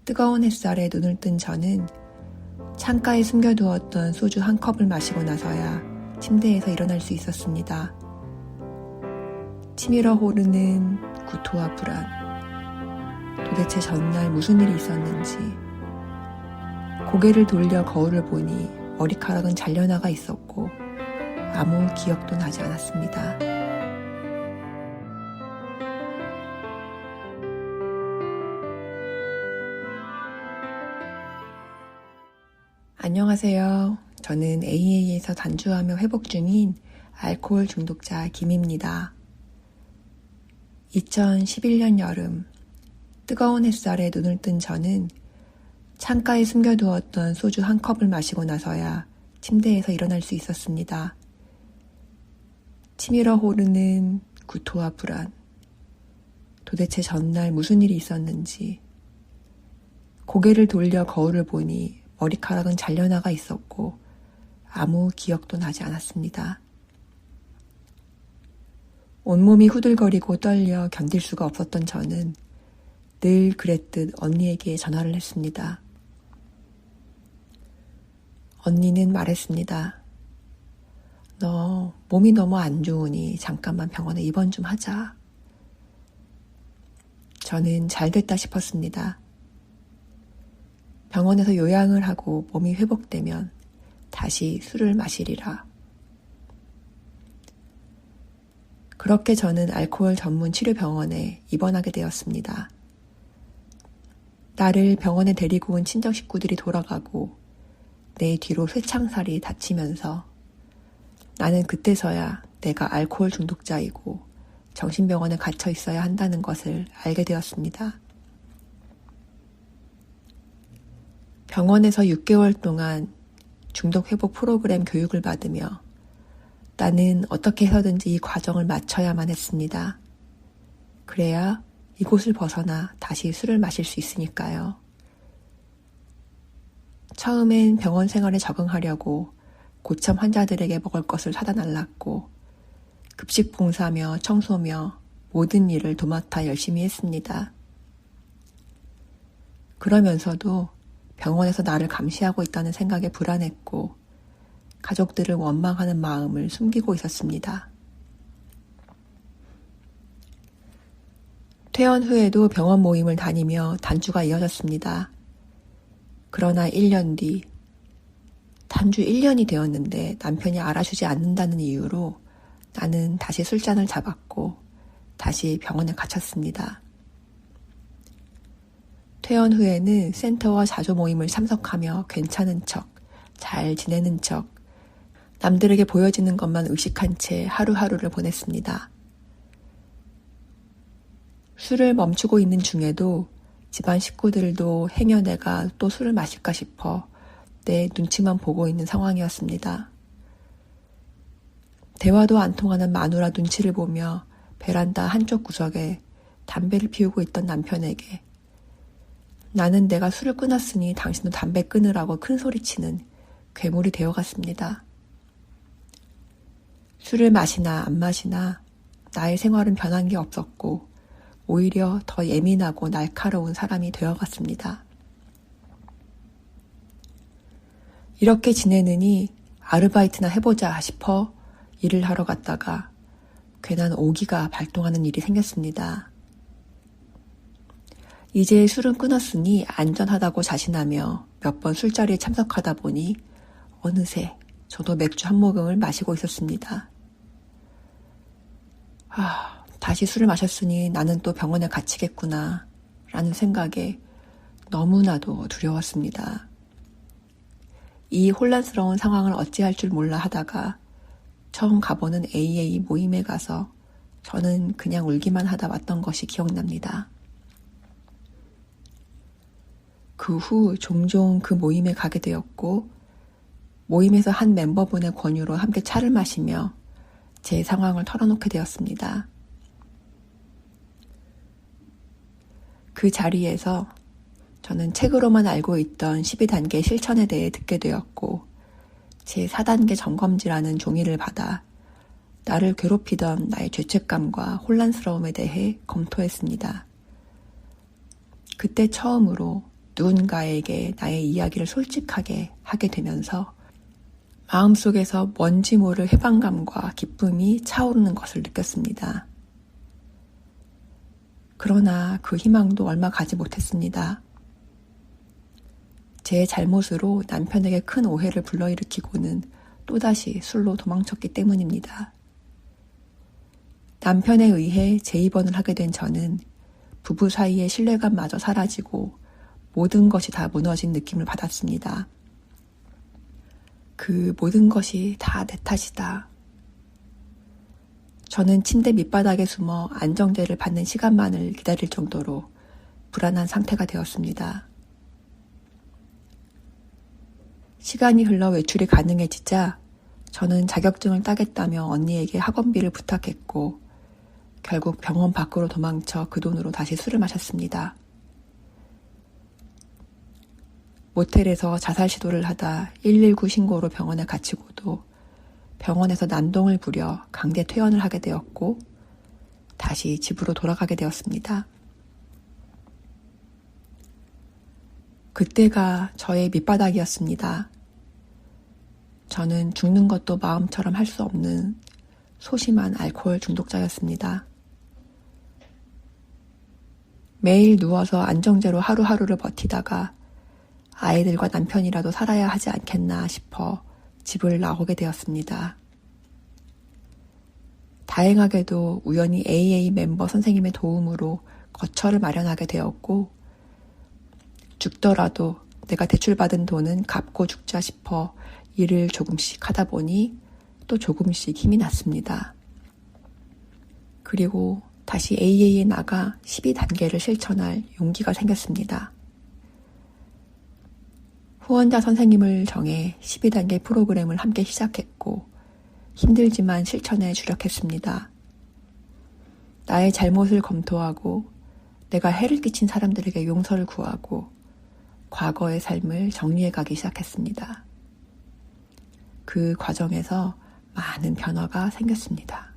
뜨거운 햇살에 눈을 뜬 저는 창가에 숨겨두었던 소주 한 컵을 마시고 나서야 침대에서 일어날 수 있었습니다. 치밀어 오르는 구토와 불안. 도대체 전날 무슨 일이 있었는지. 고개를 돌려 거울을 보니 머리카락은 잘려나가 있었고 아무 기억도 나지 않았습니다. 안녕하세요. 저는 AA에서 단주하며 회복 중인 알코올 중독자 김입니다. 2011년 여름, 뜨거운 햇살에 눈을 뜬 저는 창가에 숨겨두었던 소주 한 컵을 마시고 나서야 침대에서 일어날 수 있었습니다. 치밀어 오르는 구토와 불안. 도대체 전날 무슨 일이 있었는지. 고개를 돌려 거울을 보니 머리카락은 잘려나가 있었고 아무 기억도 나지 않았습니다. 온몸이 후들거리고 떨려 견딜 수가 없었던 저는 늘 그랬듯 언니에게 전화를 했습니다. 언니는 말했습니다. 너 몸이 너무 안 좋으니 잠깐만 병원에 입원 좀 하자. 저는 잘 됐다 싶었습니다. 병원에서 요양을 하고 몸이 회복되면 다시 술을 마시리라. 그렇게 저는 알코올 전문 치료병원에 입원하게 되었습니다. 나를 병원에 데리고 온 친정 식구들이 돌아가고 내 뒤로 쇠창살이 닫히면서 나는 그때서야 내가 알코올 중독자이고 정신병원에 갇혀 있어야 한다는 것을 알게 되었습니다. 병원에서 6개월 동안 중독 회복 프로그램 교육을 받으며 나는 어떻게 해서든지 이 과정을 마쳐야만 했습니다. 그래야 이곳을 벗어나 다시 술을 마실 수 있으니까요. 처음엔 병원 생활에 적응하려고 고참 환자들에게 먹을 것을 사다 날랐고 급식 봉사며 청소며 모든 일을 도맡아 열심히 했습니다. 그러면서도 병원에서 나를 감시하고 있다는 생각에 불안했고 가족들을 원망하는 마음을 숨기고 있었습니다. 퇴원 후에도 병원 모임을 다니며 단주가 이어졌습니다. 그러나 1년 뒤, 단주 1년이 되었는데 남편이 알아주지 않는다는 이유로 나는 다시 술잔을 잡았고 다시 병원에 갇혔습니다. 퇴원 후에는 센터와 자조 모임을 참석하며 괜찮은 척, 잘 지내는 척, 남들에게 보여지는 것만 의식한 채 하루하루를 보냈습니다. 술을 멈추고 있는 중에도 집안 식구들도 행여 내가 또 술을 마실까 싶어 내 눈치만 보고 있는 상황이었습니다. 대화도 안 통하는 마누라 눈치를 보며 베란다 한쪽 구석에 담배를 피우고 있던 남편에게 나는 내가 술을 끊었으니 당신도 담배 끊으라고 큰 소리치는 괴물이 되어갔습니다. 술을 마시나 안 마시나 나의 생활은 변한 게 없었고 오히려 더 예민하고 날카로운 사람이 되어갔습니다. 이렇게 지내느니 아르바이트나 해보자 싶어 일을 하러 갔다가 괜한 오기가 발동하는 일이 생겼습니다. 이제 술은 끊었으니 안전하다고 자신하며 몇 번 술자리에 참석하다 보니 어느새 저도 맥주 한 모금을 마시고 있었습니다. 다시 술을 마셨으니 나는 또 병원에 갇히겠구나 라는 생각에 너무나도 두려웠습니다. 이 혼란스러운 상황을 어찌할 줄 몰라 하다가 처음 가보는 AA 모임에 가서 저는 그냥 울기만 하다 왔던 것이 기억납니다. 그 후 종종 그 모임에 가게 되었고 모임에서 한 멤버분의 권유로 함께 차를 마시며 제 상황을 털어놓게 되었습니다. 그 자리에서 저는 책으로만 알고 있던 12단계 실천에 대해 듣게 되었고 제 4단계 점검지라는 종이를 받아 나를 괴롭히던 나의 죄책감과 혼란스러움에 대해 검토했습니다. 그때 처음으로 누군가에게 나의 이야기를 솔직하게 하게 되면서 마음속에서 뭔지 모를 해방감과 기쁨이 차오르는 것을 느꼈습니다. 그러나 그 희망도 얼마 가지 못했습니다. 제 잘못으로 남편에게 큰 오해를 불러일으키고는 또다시 술로 도망쳤기 때문입니다. 남편에 의해 재입원을 하게 된 저는 부부 사이의 신뢰감마저 사라지고 모든 것이 다 무너진 느낌을 받았습니다. 그 모든 것이 다 내 탓이다. 저는 침대 밑바닥에 숨어 안정제를 받는 시간만을 기다릴 정도로 불안한 상태가 되었습니다. 시간이 흘러 외출이 가능해지자 저는 자격증을 따겠다며 언니에게 학원비를 부탁했고 결국 병원 밖으로 도망쳐 그 돈으로 다시 술을 마셨습니다. 모텔에서 자살 시도를 하다 119 신고로 병원에 갇히고도 병원에서 난동을 부려 강제 퇴원을 하게 되었고 다시 집으로 돌아가게 되었습니다. 그때가 저의 밑바닥이었습니다. 저는 죽는 것도 마음처럼 할 수 없는 소심한 알코올 중독자였습니다. 매일 누워서 안정제로 하루하루를 버티다가 아이들과 남편이라도 살아야 하지 않겠나 싶어 집을 나오게 되었습니다. 다행하게도 우연히 AA 멤버 선생님의 도움으로 거처를 마련하게 되었고 죽더라도 내가 대출받은 돈은 갚고 죽자 싶어 일을 조금씩 하다 보니 또 조금씩 힘이 났습니다. 그리고 다시 AA에 나가 12단계를 실천할 용기가 생겼습니다. 후원자 선생님을 정해 12단계 프로그램을 함께 시작했고 힘들지만 실천에 주력했습니다. 나의 잘못을 검토하고 내가 해를 끼친 사람들에게 용서를 구하고 과거의 삶을 정리해 가기 시작했습니다. 그 과정에서 많은 변화가 생겼습니다.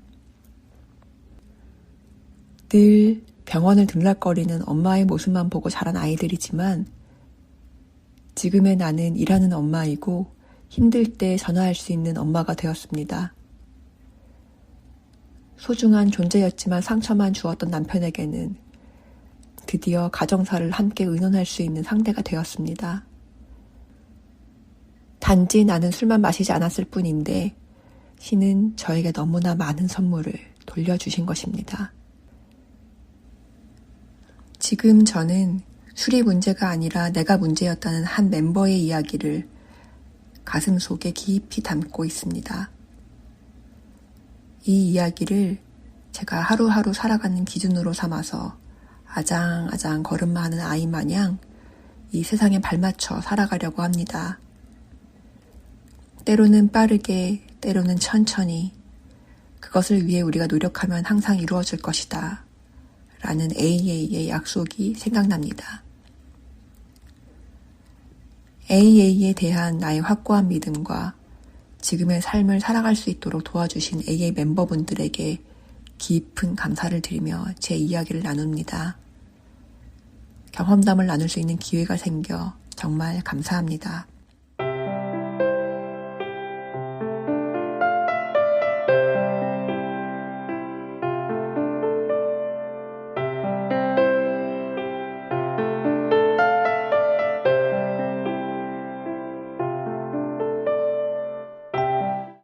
늘 병원을 들락거리는 엄마의 모습만 보고 자란 아이들이지만 지금의 나는 일하는 엄마이고 힘들 때 전화할 수 있는 엄마가 되었습니다. 소중한 존재였지만 상처만 주었던 남편에게는 드디어 가정사를 함께 의논할 수 있는 상대가 되었습니다. 단지 나는 술만 마시지 않았을 뿐인데 신은 저에게 너무나 많은 선물을 돌려주신 것입니다. 지금 저는 술이 문제가 아니라 내가 문제였다는 한 멤버의 이야기를 가슴 속에 깊이 담고 있습니다. 이 이야기를 제가 하루하루 살아가는 기준으로 삼아서 아장아장 걸음마하는 아이 마냥 이 세상에 발맞춰 살아가려고 합니다. 때로는 빠르게, 때로는 천천히 그것을 위해 우리가 노력하면 항상 이루어질 것이다. 라는 AA의 약속이 생각납니다. AA에 대한 나의 확고한 믿음과 지금의 삶을 살아갈 수 있도록 도와주신 AA 멤버분들에게 깊은 감사를 드리며 제 이야기를 나눕니다. 경험담을 나눌 수 있는 기회가 생겨 정말 감사합니다.